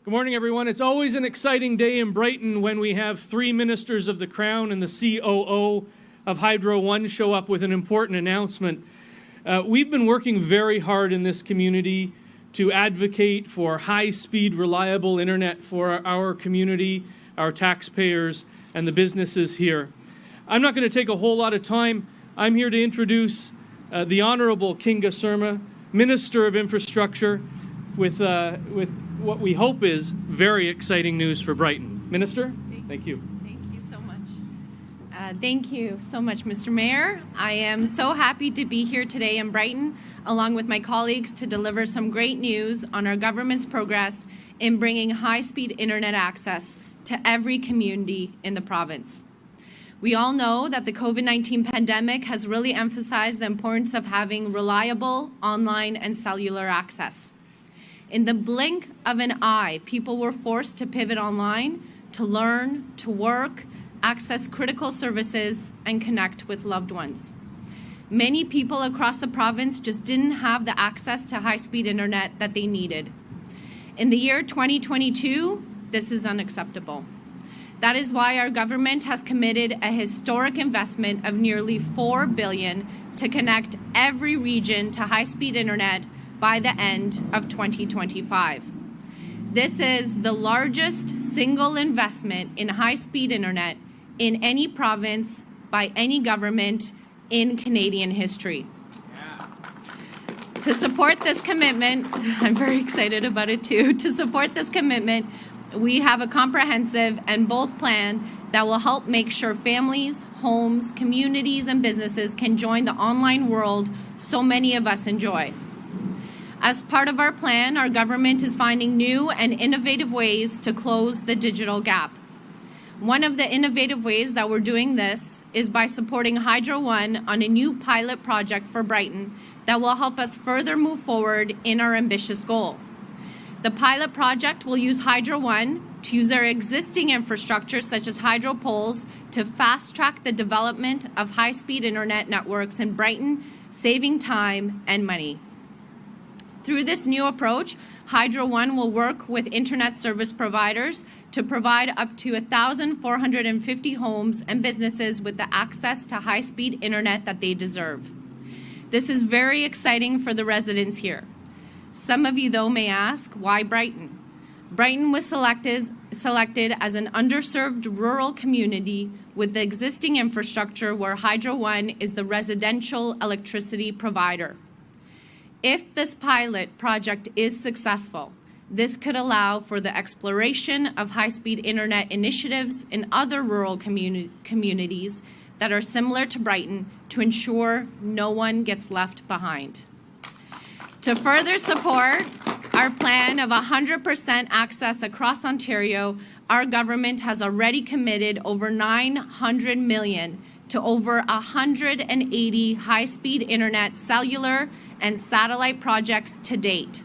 Good morning, everyone. It's always an exciting day in Brighton when we have three ministers of the Crown and the COO of Hydro One show up with an important announcement. We've been working very hard in this community to advocate for high-speed, reliable internet for our community, our taxpayers, and the businesses here. I'm not going to take a whole lot of time. I'm here to introduce the Honourable Kinga Surma, Minister of Infrastructure, with what we hope is very exciting news for Brighton. Minister, thank you. Thank you so much. Thank you so much, Mr. Mayor. I am so happy to be here today in Brighton, along with my colleagues, to deliver some great news on our government's progress in bringing high-speed internet access to every community in the province. We all know that the COVID-19 pandemic has really emphasized the importance of having reliable online and cellular access. In the blink of an eye, people were forced to pivot online, to learn, to work, access critical services, and connect with loved ones. Many people across the province just didn't have the access to high-speed internet that they needed. In the year 2022, this is unacceptable. That is why our government has committed a historic investment of nearly $4 billion to connect every region to high-speed internet by the end of 2025. This is the largest single investment in high-speed internet in any province by any government in Canadian history. To support this commitment, I'm very excited about it too, to support this commitment, we have a comprehensive and bold plan that will help make sure families, homes, communities, and businesses can join the online world so many of us enjoy. As part of our plan, our government is finding new and innovative ways to close the digital gap. One of the innovative ways that we're doing this is by supporting Hydro One on a new pilot project for Brighton that will help us further move forward in our ambitious goal. The pilot project will use Hydro One to use their existing infrastructure, such as hydro poles, to fast-track the development of high-speed internet networks in Brighton, saving time and money. Through this new approach, Hydro One will work with internet service providers to provide up to 1,450 homes and businesses with the access to high-speed internet that they deserve. This is very exciting for the residents here. Some of you, though, may ask, why Brighton? Brighton was selected as an underserved rural community with the existing infrastructure where Hydro One is the residential electricity provider. If this pilot project is successful, this could allow for the exploration of high-speed internet initiatives in other rural communities that are similar to Brighton to ensure no one gets left behind. To further support our plan of 100% access across Ontario, our government has already committed over $900 million to over 180 high-speed internet, cellular, and satellite projects to date.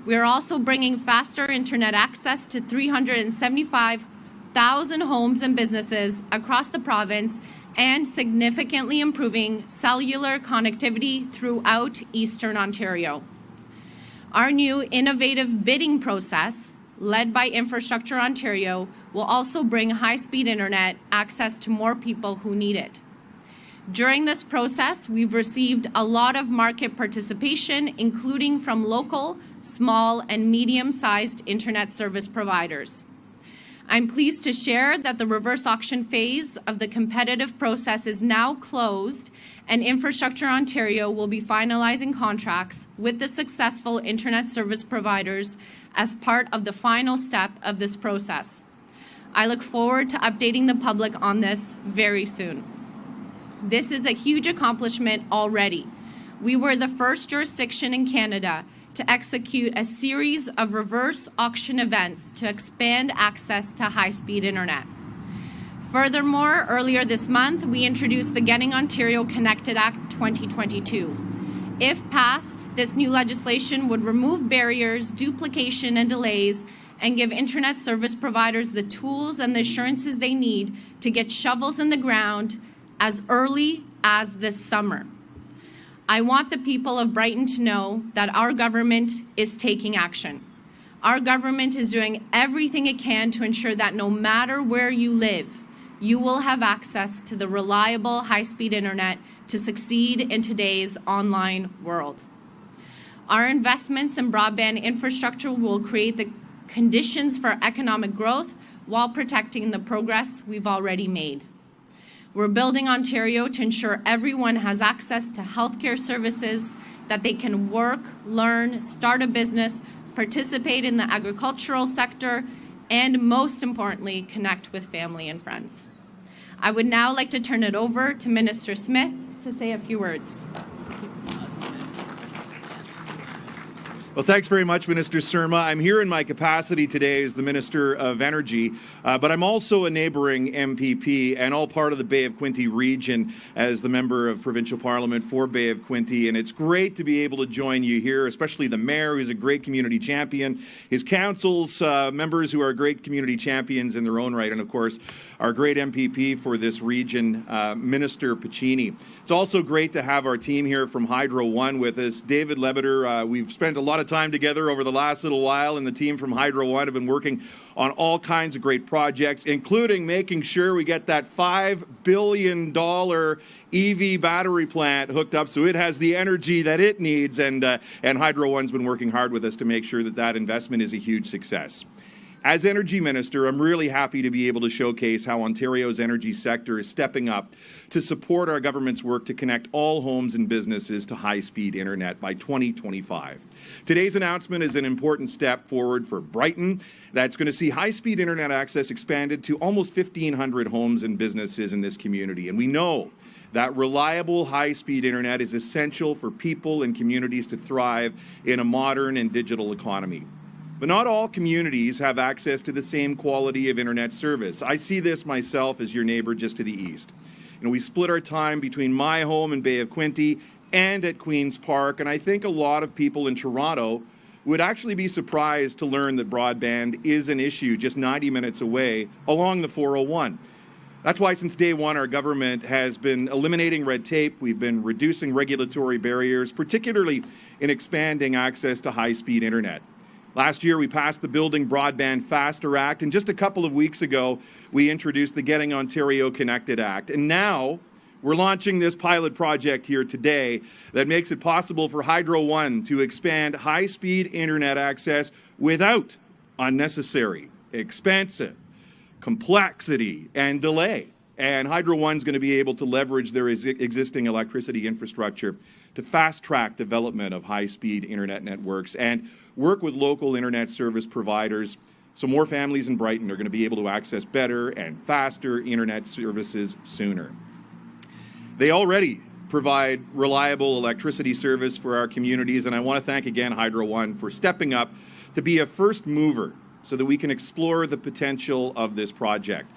We are also bringing faster internet access to 375,000 homes and businesses across the province and significantly improving cellular connectivity throughout Eastern Ontario. Our new innovative bidding process, led by Infrastructure Ontario, will also bring high-speed internet access to more people who need it. During this process, we've received a lot of market participation, including from local, small, and medium-sized internet service providers. I'm pleased to share that the reverse auction phase of the competitive process is now closed, and Infrastructure Ontario will be finalizing contracts with the successful internet service providers as part of the final step of this process. I look forward to updating the public on this very soon. This is a huge accomplishment already. We were the first jurisdiction in Canada to execute a series of reverse auction events to expand access to high-speed internet. Furthermore, earlier this month, we introduced the Getting Ontario Connected Act 2022. If passed, this new legislation would remove barriers, duplication, and delays, and give internet service providers the tools and the assurances they need to get shovels in the ground as early as this summer. I want the people of Brighton to know that our government is taking action. Our government is doing everything it can to ensure that no matter where you live, you will have access to the reliable, high-speed internet to succeed in today's online world. Our investments in broadband infrastructure will create the conditions for economic growth while protecting the progress we've already made. We're building Ontario to ensure everyone has access to healthcare services, that they can work, learn, start a business, participate in the agricultural sector, and most importantly, connect with family and friends. I would now like to turn it over to Minister Smith to say a few words. Well, thanks very much, Minister Surma. I'm here in my capacity today as the Minister of Energy, but I'm also a neighbouring MPP and all part of the Bay of Quinte region as the Member of Provincial Parliament for Bay of Quinte. And it's great to be able to join you here, especially the Mayor, who's a great community champion, his council's members who are great community champions in their own right, and of course, our great MPP for this region, Minister Piccini. It's also great to have our team here from Hydro One with us. David Lebeter, we've spent a lot of time together over the last little while, and the team from Hydro One have been working on all kinds of great projects, including making sure we get that $5 billion EV battery plant hooked up so it has the energy that it needs, and Hydro One's been working hard with us to make sure that that investment is a huge success. As Energy Minister, I'm really happy to be able to showcase how Ontario's energy sector is stepping up to support our government's work to connect all homes and businesses to high-speed internet by 2025. Today's announcement is an important step forward for Brighton that's going to see high-speed internet access expanded to almost 1,500 homes and businesses in this community. And we know that reliable high-speed internet is essential for people and communities to thrive in a modern and digital economy. But not all communities have access to the same quality of internet service. I see this myself as your neighbour just to the east. We split our time between my home in Bay of Quinte and at Queen's Park, and I think a lot of people in Toronto would actually be surprised to learn that broadband is an issue just 90 minutes away along the 401. That's why since day one our government has been eliminating red tape, we've been reducing regulatory barriers, particularly in expanding access to high-speed internet. Last year, we passed the Building Broadband Faster Act, and just a couple of weeks ago, we introduced the Getting Ontario Connected Act. And now, we're launching this pilot project here today that makes it possible for Hydro One to expand high-speed internet access without unnecessary, expensive, complexity, and delay. And Hydro One's going to be able to leverage their existing electricity infrastructure to fast-track development of high-speed internet networks and work with local internet service providers so more families in Brighton are going to be able to access better and faster internet services sooner. They already provide reliable electricity service for our communities, and I want to thank again Hydro One for stepping up to be a first mover so that we can explore the potential of this project.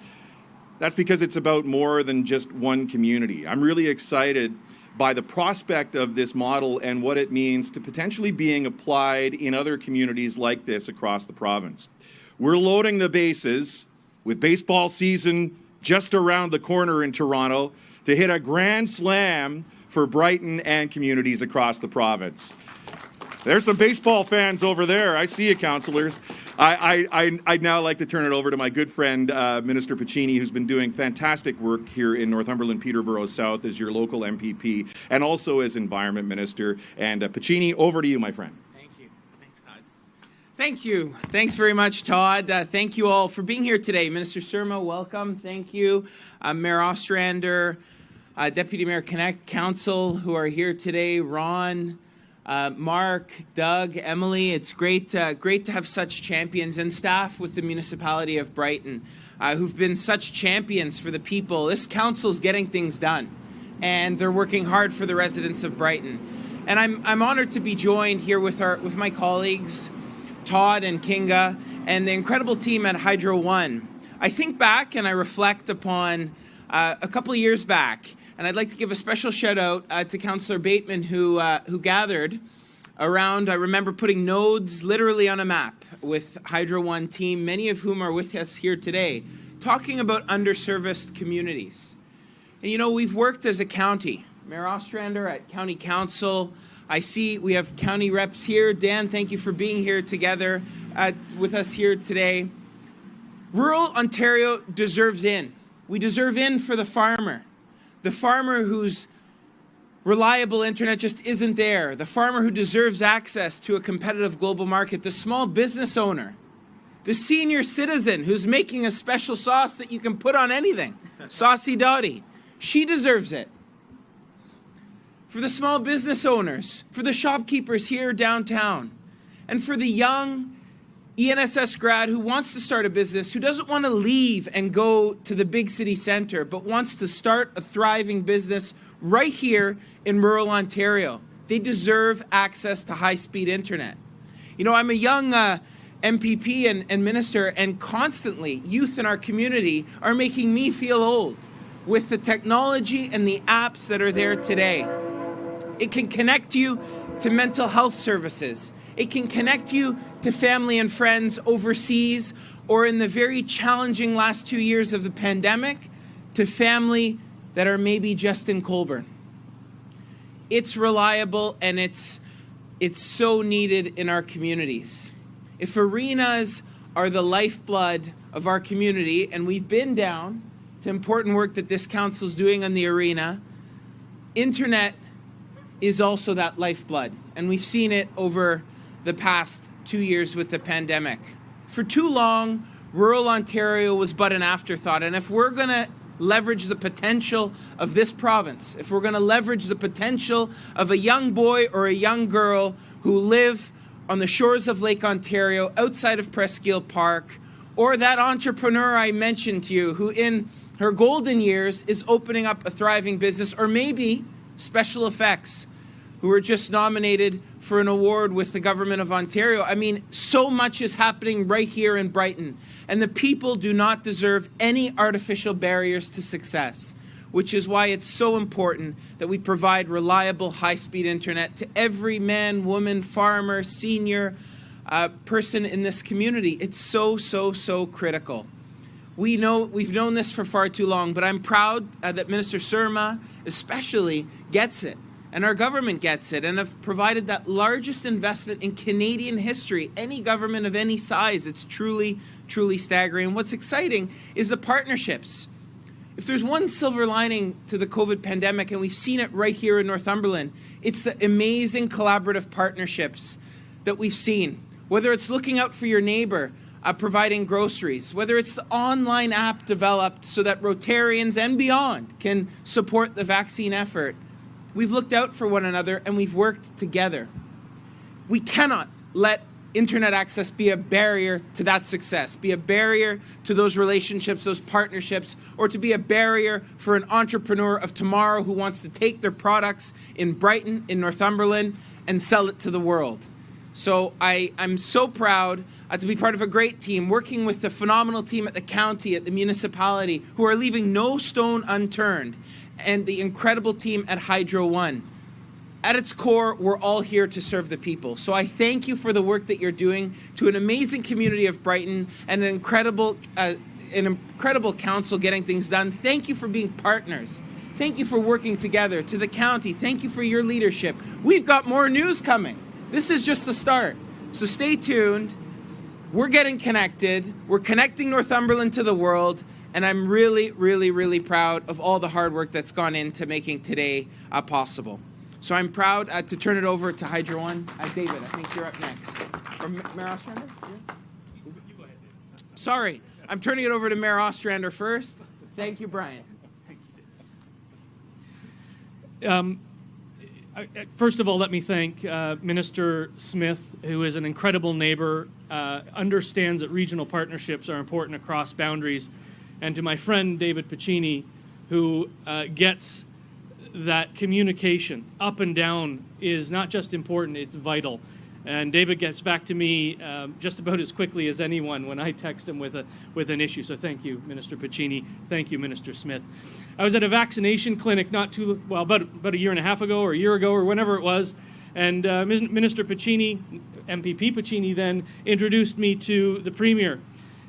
That's because it's about more than just one community. I'm really excited by the prospect of this model and what it means to potentially being applied in other communities like this across the province. We're loading the bases with baseball season just around the corner in Toronto to hit a grand slam for Brighton and communities across the province. There's some baseball fans over there. I see you, councillors. I'd now like to turn it over to my good friend, Minister Piccini, who's been doing fantastic work here in Northumberland, Peterborough-South as your local MPP and also as Environment Minister. And Piccini, over to you, my friend. Thank you. Thanks, Todd. Thank you. Thanks very much, Todd. Thank you all for being here today. Minister Surma, welcome. Thank you. Mayor Ostrander, Deputy Mayor Connect, Council who are here today, Ron, Mark, Doug, Emily. It's great to have such champions and staff with the municipality of Brighton who've been such champions for the people. This council's getting things done, and they're working hard for the residents of Brighton. And I'm honored to be joined here with my colleagues, Todd and Kinga, and the incredible team at Hydro One. I think back and I reflect upon a couple of years back. And I'd like to give a special shout out to Councillor Bateman who gathered around. I remember putting nodes literally on a map with Hydro One team, many of whom are with us here today, talking about underserviced communities. And we've worked as a county. Mayor Ostrander at County Council, I see we have county reps here. Dan, thank you for being here together with us here today. Rural Ontario deserves in. We deserve in for the farmer whose reliable internet just isn't there, the farmer who deserves access to a competitive global market, the small business owner, the senior citizen who's making a special sauce that you can put on anything, Saucy Dottie. She deserves it. For the small business owners, for the shopkeepers here downtown, and for the young ENSS grad who wants to start a business, who doesn't want to leave and go to the big city center, but wants to start a thriving business right here in rural Ontario. They deserve access to high-speed internet. You know, I'm a young MPP and minister, and constantly youth in our community are making me feel old with the technology and the apps that are there today. It can connect you to mental health services. It can connect you to family and friends overseas, or in the very challenging last 2 years of the pandemic, to family that are maybe just in Colborne. It's reliable, and it's so needed in our communities. If arenas are the lifeblood of our community, and we've been down to important work that this council's doing on the arena, internet is also that lifeblood, and we've seen it over the past 2 years with the pandemic. For too long, rural Ontario was but an afterthought, and if we're going to leverage the potential of this province, if we're going to leverage the potential of a young boy or a young girl who live on the shores of Lake Ontario outside of Presqu'île Park, or that entrepreneur I mentioned to you who in her golden years is opening up a thriving business, or maybe special effects who were just nominated for an award with the Government of Ontario. I mean, so much is happening right here in Brighton, and the people do not deserve any artificial barriers to success, which is why it's so important that we provide reliable, high-speed internet to every man, woman, farmer, senior person in this community. It's so critical. We've known this for far too long, but I'm proud that Minister Surma especially gets it. And our government gets it, and have provided that largest investment in Canadian history, any government of any size. It's truly staggering. And what's exciting is the partnerships. If there's one silver lining to the COVID pandemic, and we've seen it right here in Northumberland, it's the amazing collaborative partnerships that we've seen. Whether it's looking out for your neighbor, providing groceries, whether it's the online app developed so that Rotarians and beyond can support the vaccine effort. We've looked out for one another, and we've worked together. We cannot let internet access be a barrier to that success, be a barrier to those relationships, those partnerships, or to be a barrier for an entrepreneur of tomorrow who wants to take their products in Brighton, in Northumberland, and sell it to the world. So I'm so proud to be part of a great team, working with the phenomenal team at the county, at the municipality, who are leaving no stone unturned, and the incredible team at Hydro One. At its core, we're all here to serve the people. So I thank you for the work that you're doing to an amazing community of Brighton and an incredible council getting things done. Thank you for being partners. Thank you for working together. To the county, thank you for your leadership. We've got more news coming. This is just the start. So stay tuned. We're getting connected. We're connecting Northumberland to the world. And I'm really proud of all the hard work that's gone into making today possible. So I'm proud to turn it over to Hydro One. David, I think you're up next. Or Mayor Ostrander? Yeah? You go ahead, David. Sorry, I'm turning it over to Mayor Ostrander first. Thank you, Brian. First of all, let me thank Minister Smith, who is an incredible neighbor, understands that regional partnerships are important across boundaries, and to my friend David Piccini, who gets that communication up and down is not just important, it's vital. And David gets back to me just about as quickly as anyone when I text him with an issue. So thank you, Minister Piccini. Thank you, Minister Smith. I was at a vaccination clinic about a year and a half ago or a year ago or whenever it was, and Minister Piccini, MPP Piccini, then introduced me to the Premier.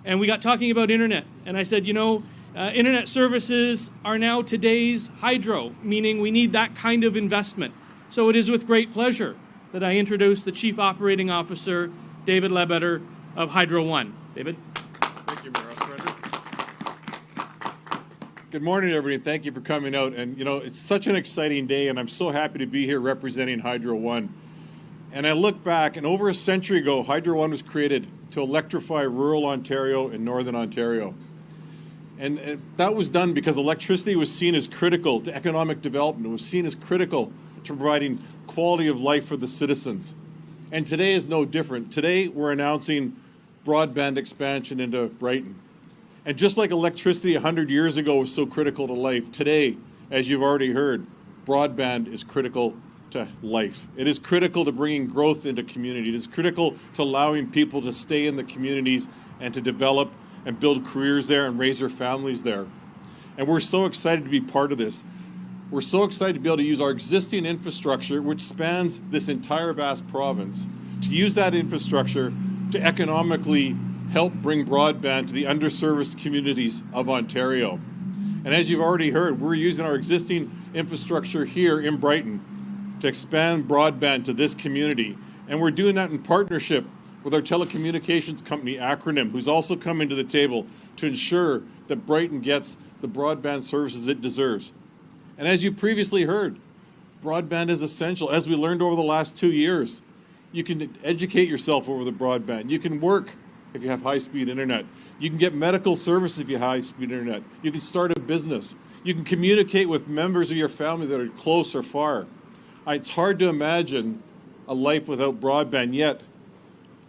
And we got talking about internet. And I said, internet services are now today's hydro, meaning we need that kind of investment. So it is with great pleasure that I introduce the Chief Operating Officer, David Ledbetter of Hydro One. David. Thank you, Mayor Ostrander. Good morning, everybody, and thank you for coming out. And, you know, it's such an exciting day, and I'm so happy to be here representing Hydro One. And I look back, and over a century ago, Hydro One was created to electrify rural Ontario and northern Ontario. And that was done because electricity was seen as critical to economic development. It was seen as critical to providing quality of life for the citizens. And today is no different. Today, we're announcing broadband expansion into Brighton. And just like electricity 100 years ago was so critical to life, today, as you've already heard, broadband is critical to life. It is critical to bringing growth into community. It is critical to allowing people to stay in the communities and to develop and build careers there and raise their families there. And we're so excited to be part of this. We're so excited to be able to use our existing infrastructure, which spans this entire vast province, to use that infrastructure to economically help bring broadband to the underserviced communities of Ontario. And as you've already heard, we're using our existing infrastructure here in Brighton to expand broadband to this community. And we're doing that in partnership with our telecommunications company, Acronym, who's also coming to the table to ensure that Brighton gets the broadband services it deserves. And as you previously heard, broadband is essential. As we learned over the last 2 years, you can educate yourself over the broadband. You can work if you have high-speed internet. You can get medical services if you have high-speed internet. You can start a business. You can communicate with members of your family that are close or far. It's hard to imagine a life without broadband, yet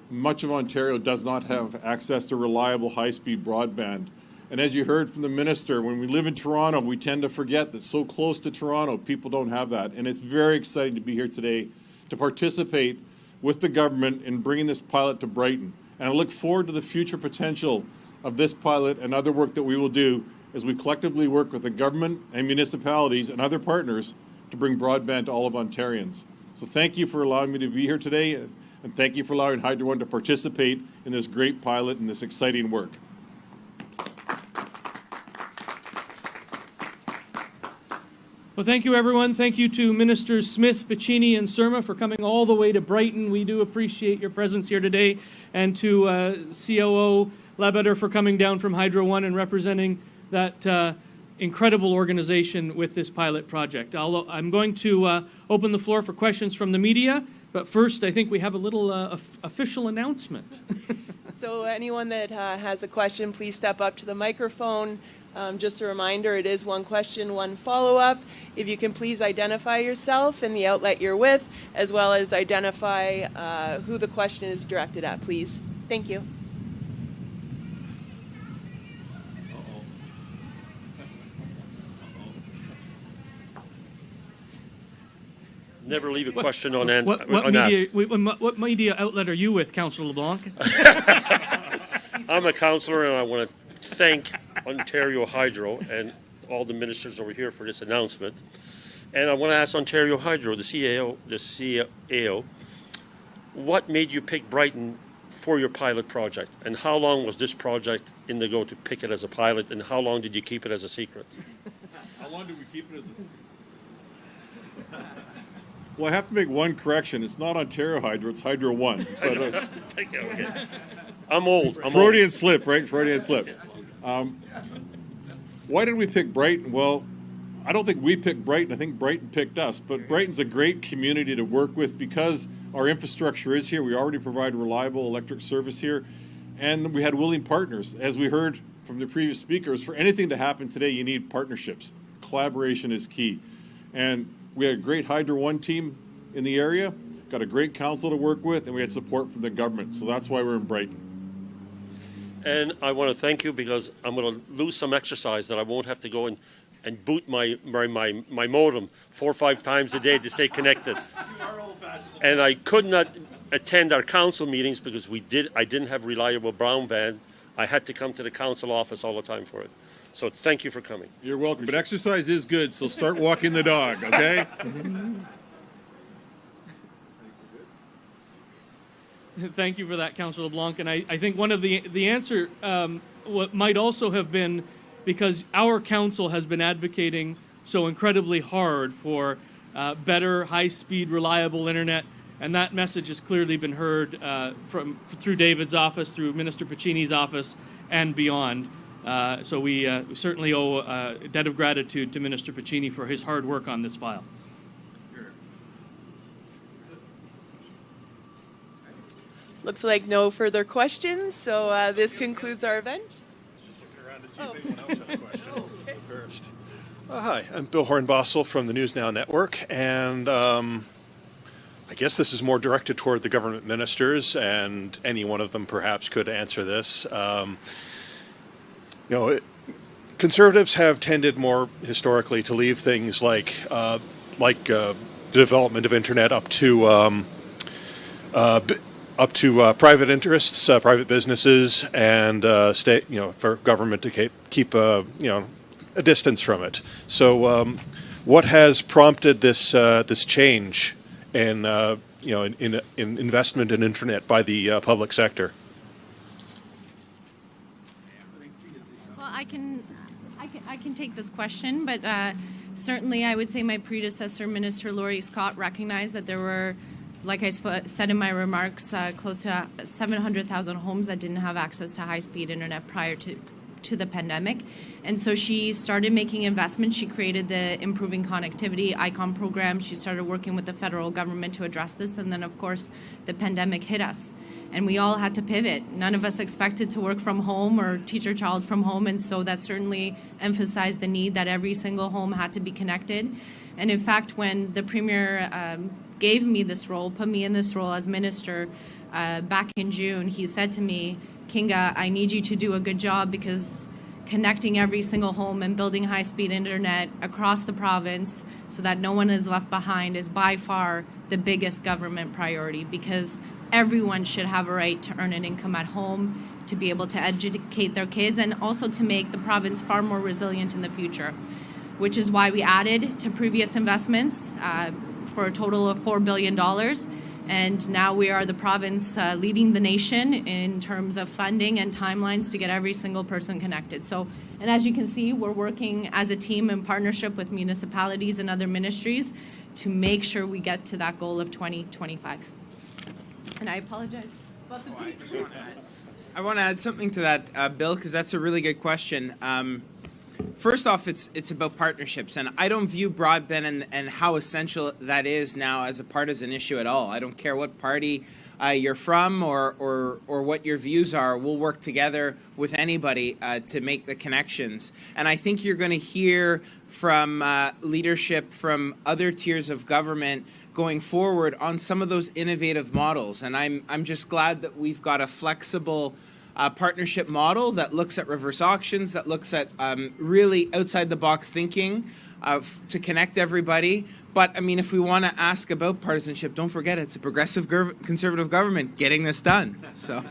much of Ontario does not have access to reliable high-speed broadband. And as you heard from the minister, when we live in Toronto, we tend to forget that so close to Toronto, people don't have that. And it's very exciting to be here today to participate with the government in bringing this pilot to Brighton. And I look forward to the future potential of this pilot and other work that we will do as we collectively work with the government and municipalities and other partners to bring broadband to all of Ontarians. So thank you for allowing me to be here today, and thank you for allowing Hydro One to participate in this great pilot and this exciting work. Well, thank you, everyone. Thank you to Ministers Smith, Piccini, and Surma for coming all the way to Brighton. We do appreciate your presence here today, and to COO Ledbetter for coming down from Hydro One and representing that incredible organization with this pilot project. I'm going to open the floor for questions from the media, but first I think we have a little official announcement. So anyone that has a question, please step up to the microphone. Just a reminder, it is one question, one follow-up. If you can please identify yourself and the outlet you're with, as well as identify who the question is directed at, please. Thank you. Never leave a question on end. What media outlet are you with, Councillor LeBlanc? I'm a councillor, and I want to thank Ontario Hydro and all the ministers over here for this announcement. And I want to ask Ontario Hydro, the CAO, what made you pick Brighton for your pilot project? And how long was this project in the go to pick it as a pilot? And how long did you keep it as a secret? How long did we keep it as a secret? Well, I have to make one correction. It's not Ontario Hydro, it's Hydro One. But, Okay. I'm old. Freudian slip, right? Freudian slip. Why did we pick Brighton? Well, I don't think we picked Brighton. I think Brighton picked us. But Brighton's a great community to work with because our infrastructure is here. We already provide reliable electric service here. And we had willing partners. As we heard from the previous speakers, for anything to happen today, you need partnerships. Collaboration is key. And we had a great Hydro One team in the area, got a great council to work with, and we had support from the government. So that's why we're in Brighton. And I want to thank you because I'm going to lose some exercise that I won't have to go and boot my modem 4 or 5 times a day to stay connected. And I could not attend our council meetings because I didn't have reliable broadband. I had to come to the council office all the time for it. So thank you for coming. You're welcome. But exercise is good, so start walking the dog, okay? Thank you for that, Councillor LeBlanc. And I think one of the answer what might also have been because our council has been advocating so incredibly hard for better, high-speed, reliable internet. And that message has clearly been heard through David's office, through Minister Piccini's office, and beyond. So we certainly owe a debt of gratitude to Minister Piccini for his hard work on this file. Looks like no further questions, so this concludes our event. First. Hi, I'm Bill Hornbossel from the News Now Network, and I guess this is more directed toward the government ministers, and any one of them perhaps could answer this. Conservatives have tended more historically to leave things like the development of internet up to private interests, private businesses, and state, for government to keep a distance from it. So, what has prompted this change in investment in internet by the public sector? Well, I can take this question, but certainly I would say my predecessor, Minister Laurie Scott, recognized that there were, like I said in my remarks, close to 700,000 homes that didn't have access to high-speed internet prior to the pandemic. And so she started making investments. She created the Improving Connectivity ICOM program. She started working with the federal government to address this. And then, of course, the pandemic hit us. And we all had to pivot. None of us expected to work from home or teach our child from home. And so that certainly emphasized the need that every single home had to be connected. And in fact, when the Premier gave me this role, put me in this role as minister back in June, he said to me, Kinga, I need you to do a good job, because connecting every single home and building high-speed internet across the province so that no one is left behind is by far the biggest government priority, because everyone should have a right to earn an income at home, to be able to educate their kids, and also to make the province far more resilient in the future, which is why we added to previous investments for a total of $4 billion. And now we are the province leading the nation in terms of funding and timelines to get every single person connected. So, and as you can see, we're working as a team in partnership with municipalities and other ministries to make sure we get to that goal of 2025. And I apologize about the I want to add something to that, Bill, because that's a really good question. First off, it's about partnerships, and I don't view broadband and how essential that is now as a partisan issue at all. I don't care what party you're from or what your views are. We'll work together with anybody to make the connections. And I think you're going to hear from leadership from other tiers of government going forward on some of those innovative models. And I'm just glad that we've got a flexible partnership model that looks at reverse auctions, that looks at really outside-the-box thinking to connect everybody. But, I mean, if we want to ask about partisanship, don't forget it's a progressive conservative government getting this done. So.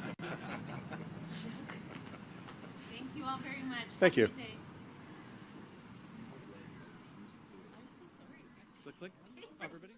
Thank you all very much. Thank you. Have a good day. Click, click. Everybody.